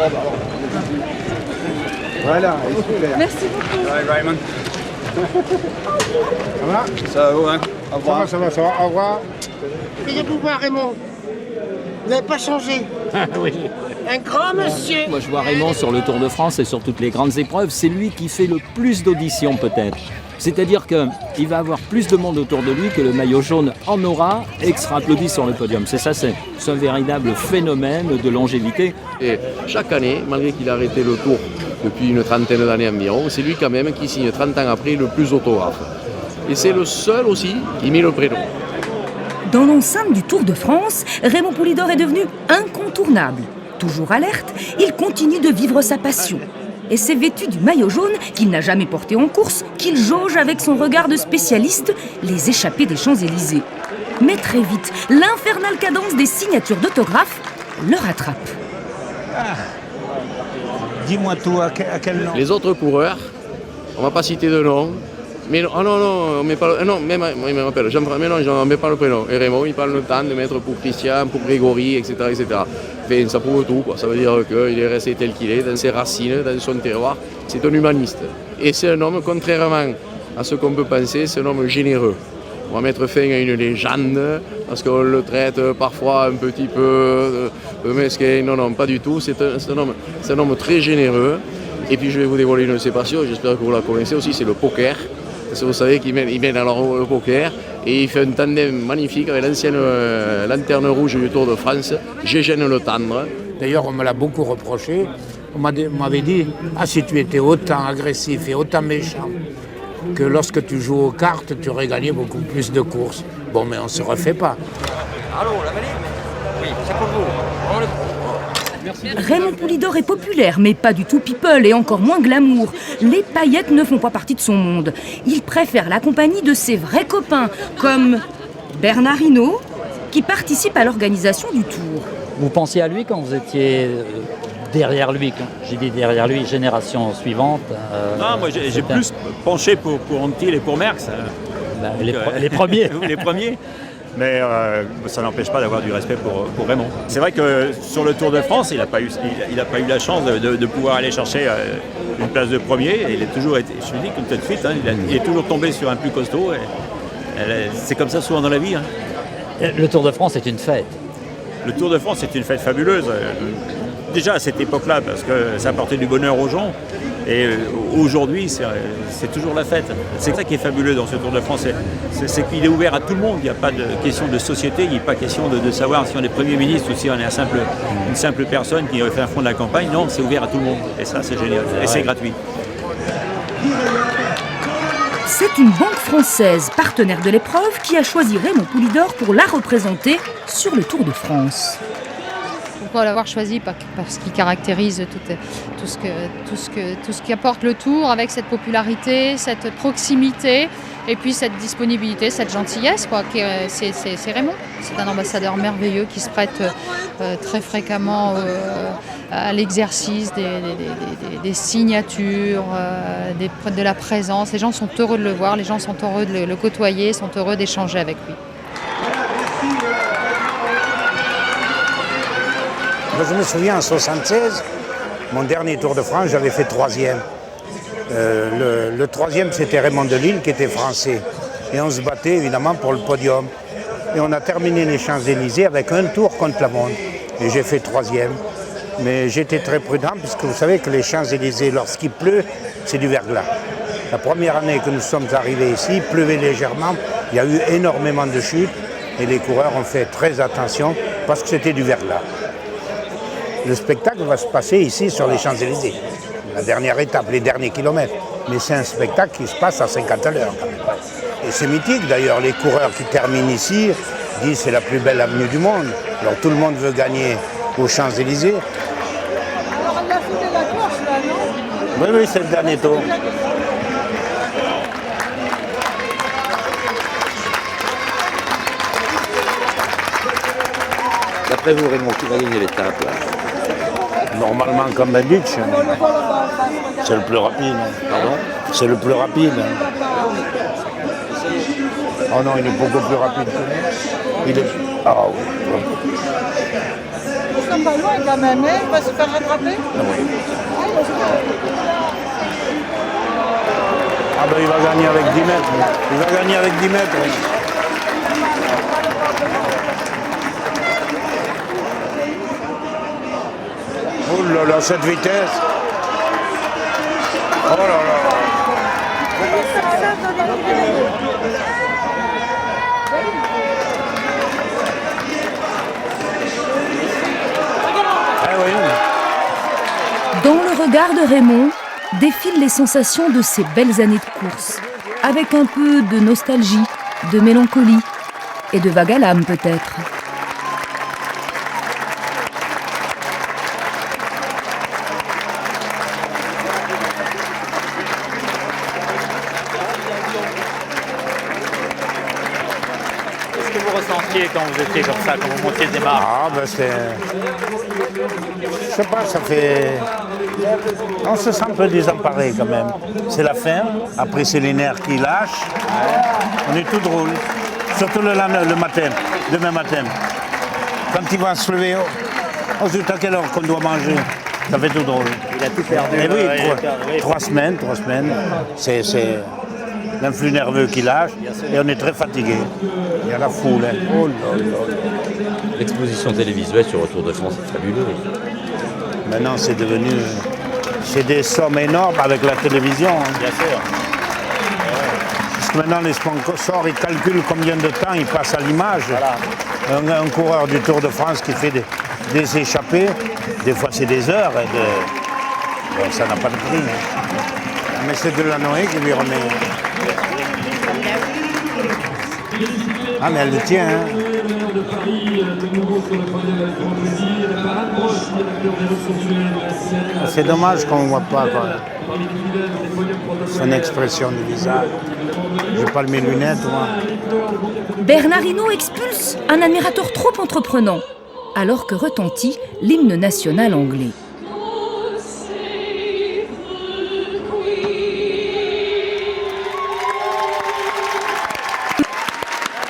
Voilà. Merci beaucoup. Raymond. Ça va? Ça va, hein? Au revoir. Ça va, au revoir. Veuillez vous voir, Raymond. Vous n'avez pas changé. Oui. Un grand monsieur. Moi, je vois Raymond sur le Tour de France et sur toutes les grandes épreuves. C'est lui qui fait le plus d'auditions, peut-être. C'est-à-dire qu'il va avoir plus de monde autour de lui que le maillot jaune en aura et qui sera applaudi sur le podium. C'est ça, c'est un véritable phénomène de longévité. Et chaque année, malgré qu'il a arrêté le Tour depuis une trentaine d'années environ, c'est lui quand même qui signe 30 ans après le plus d'autographes. Et c'est le seul aussi qui met le prénom. Dans l'enceinte du Tour de France, Raymond Poulidor est devenu incontournable. Toujours alerte, il continue de vivre sa passion. Et c'est vêtu du maillot jaune qu'il n'a jamais porté en course, qu'il jauge avec son regard de spécialiste les échappées des Champs-Élysées. Mais très vite, l'infernale cadence des signatures d'autographes le rattrape. Ah. Dis-moi tout, à quel nom? Les autres coureurs, on ne va pas citer de nom, mais on met pas, non, même il m'appelle Jean-François, mais non, on ne met pas le prénom. Et Raymond, il parle le temps de mettre pour Christian, pour Grégory, etc. etc. Enfin, ça prouve tout, quoi. Ça veut dire qu'il est resté tel qu'il est, dans ses racines, dans son terroir. C'est un humaniste. Et c'est un homme, contrairement à ce qu'on peut penser, c'est un homme généreux. On va mettre fin à une légende, parce qu'on le traite parfois un petit peu mesquin. Non, pas du tout. C'est un homme très généreux. Et puis je vais vous dévoiler une de ses passions, j'espère que vous la connaissez aussi, c'est le poker. Parce que vous savez qu'il mène alors le poker et il fait un tandem magnifique avec l'ancienne lanterne rouge du Tour de France, Gégène Le Tendre. D'ailleurs, on me l'a beaucoup reproché. On m'avait dit « Ah, si tu étais autant agressif et autant méchant que lorsque tu joues aux cartes, tu aurais gagné beaucoup plus de courses. » Bon, mais on ne se refait pas. Allô, la valise? Oui, c'est pour vous. Raymond Poulidor est populaire, mais pas du tout people et encore moins glamour. Les paillettes ne font pas partie de son monde. Il préfère la compagnie de ses vrais copains, comme Bernard Hinault, qui participe à l'organisation du Tour. Vous pensiez à lui quand vous étiez derrière lui, j'ai dit derrière lui, génération suivante. Non, moi j'ai plus penché pour Anquetil et pour Merckx. Les premiers. Les premiers. Mais ça n'empêche pas d'avoir du respect pour Raymond. C'est vrai que sur le Tour de France, il n'a pas eu la chance de pouvoir aller chercher une place de premier. Et il a toujours été, je vous dis tout de suite, hein, il est toujours tombé sur un plus costaud. C'est comme ça souvent dans la vie. Hein. Le Tour de France est une fête. Le Tour de France est une fête fabuleuse. Déjà à cette époque-là, parce que ça apportait du bonheur aux gens. Et aujourd'hui, c'est toujours la fête. C'est ça qui est fabuleux dans ce Tour de France, c'est qu'il est ouvert à tout le monde. Il n'y a pas de question de société, il n'est pas question de savoir si on est Premier ministre ou si on est une simple personne qui fait un fond de la campagne. Non, c'est ouvert à tout le monde. Et ça, c'est génial. Et c'est gratuit. C'est une banque française, partenaire de l'épreuve, qui a choisi Raymond Poulidor pour la représenter sur le Tour de France. pourquoi l'avoir choisi, parce qu'il caractérise tout ce qui apporte le Tour, avec cette popularité, cette proximité, et puis cette disponibilité, cette gentillesse, quoi. C'est Raymond. C'est un ambassadeur merveilleux qui se prête très fréquemment à l'exercice des signatures, de la présence. Les gens sont heureux de le voir, les gens sont heureux de le côtoyer, sont heureux d'échanger avec lui. Je me souviens, en 1976, mon dernier Tour de France, j'avais fait 3e. Le 3e, c'était Raymond Delille, qui était français. Et on se battait évidemment pour le podium. Et on a terminé les Champs-Élysées avec un tour contre la montre. Et j'ai fait 3e. Mais j'étais très prudent, puisque vous savez que les Champs-Élysées, lorsqu'il pleut, c'est du verglas. La première année que nous sommes arrivés ici, il pleuvait légèrement. Il y a eu énormément de chutes. Et les coureurs ont fait très attention, parce que c'était du verglas. Le spectacle va se passer ici sur les Champs-Élysées, la dernière étape, les derniers kilomètres. Mais c'est un spectacle qui se passe à 50 à l'heure. Et c'est mythique d'ailleurs, les coureurs qui terminent ici disent c'est la plus belle avenue du monde. Alors tout le monde veut gagner aux Champs-Élysées. Alors il a fini la course là, non? Oui, c'est le dernier tour. D'après vous, Raymond, qui va gagner l'étape? Normalement, comme Bendic, c'est le plus rapide. Pardon? C'est le plus rapide. Oh non, il est beaucoup plus rapide que nous. Il est... Ah oui. Ils sont pas loin quand même, hein? Il va se faire rattraper? Oui. Ah ben il va gagner avec 10 mètres. Il va gagner avec 10 mètres. Oh là là, cette vitesse! Oh là là! Dans le regard de Raymond défilent les sensations de ces belles années de course, avec un peu de nostalgie, de mélancolie et de vague à l'âme peut-être. Quand vous étiez comme ça, quand vous montiez des marches? Ah ben c'est... Je sais pas, ça fait... On se sent un peu désemparé quand même. C'est la fin, après c'est les nerfs qui lâchent. On est tout drôle. Surtout le matin, demain matin. Quand il va se lever, on se dit à quelle heure qu'on doit manger. Ça fait tout drôle. Il a tout perdu. Et oui, 3 semaines. C'est l'influx nerveux qui lâche et on est très fatigué. Il y a la foule. Hein. Oh là là. L'exposition télévisuelle sur le Tour de France est fabuleuse. Maintenant, c'est devenu... C'est des sommes énormes avec la télévision. Hein. Bien sûr. Parce que maintenant, les sponsors, ils calculent combien de temps ils passent à l'image. Voilà. Un coureur du Tour de France qui fait des échappées, des fois c'est des heures. Bon, ça n'a pas de prix. Hein. Mais c'est de la Noé qui lui remet... Ah mais elle le tient, hein. C'est dommage qu'on ne voit pas quoi. Son expression du visage. J'ai pas mes lunettes, moi. Bernard Hinault expulse un admirateur trop entreprenant, alors que retentit l'hymne national anglais.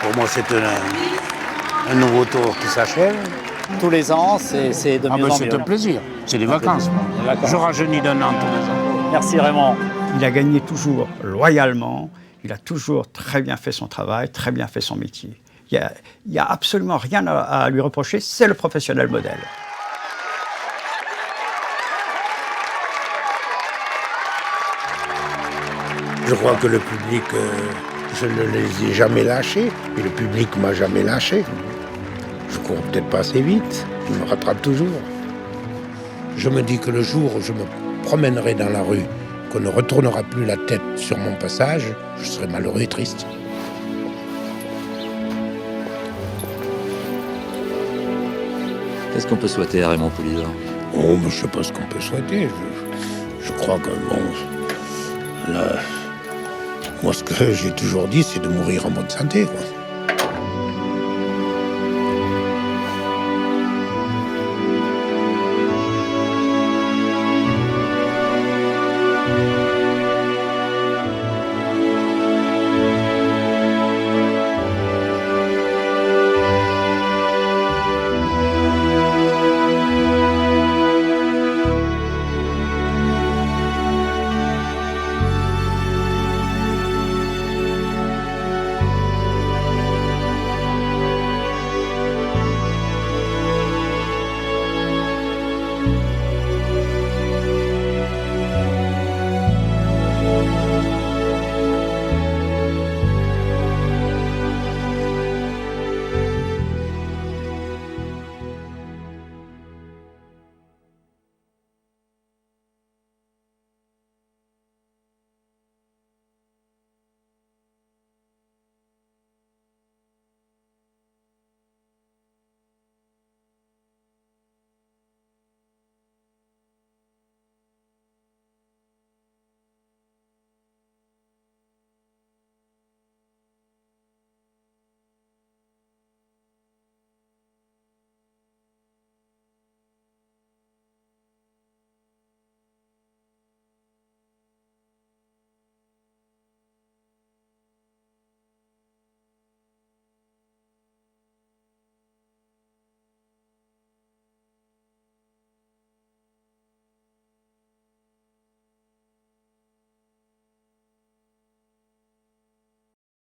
Pour moi, c'est un nouveau tour qui s'achève. Tous les ans, c'est de mieux en mieux. C'est un plaisir. C'est les vacances. Je rajeunis d'un an tous les ans. Merci Raymond. Il a gagné toujours loyalement. Il a toujours très bien fait son travail, très bien fait son métier. Il n'y a absolument rien à lui reprocher. C'est le professionnel modèle. Je crois que le public, je ne les ai jamais lâchés. Et le public ne m'a jamais lâché. Je cours peut-être pas assez vite. Il me rattrape toujours. Je me dis que le jour où je me promènerai dans la rue, qu'on ne retournera plus la tête sur mon passage, je serai malheureux et triste. Qu'est-ce qu'on peut souhaiter à Raymond Poulidor? Oh, mais je sais pas ce qu'on peut souhaiter. Je crois que, bon, là, moi, ce que j'ai toujours dit, c'est de mourir en bonne santé, quoi.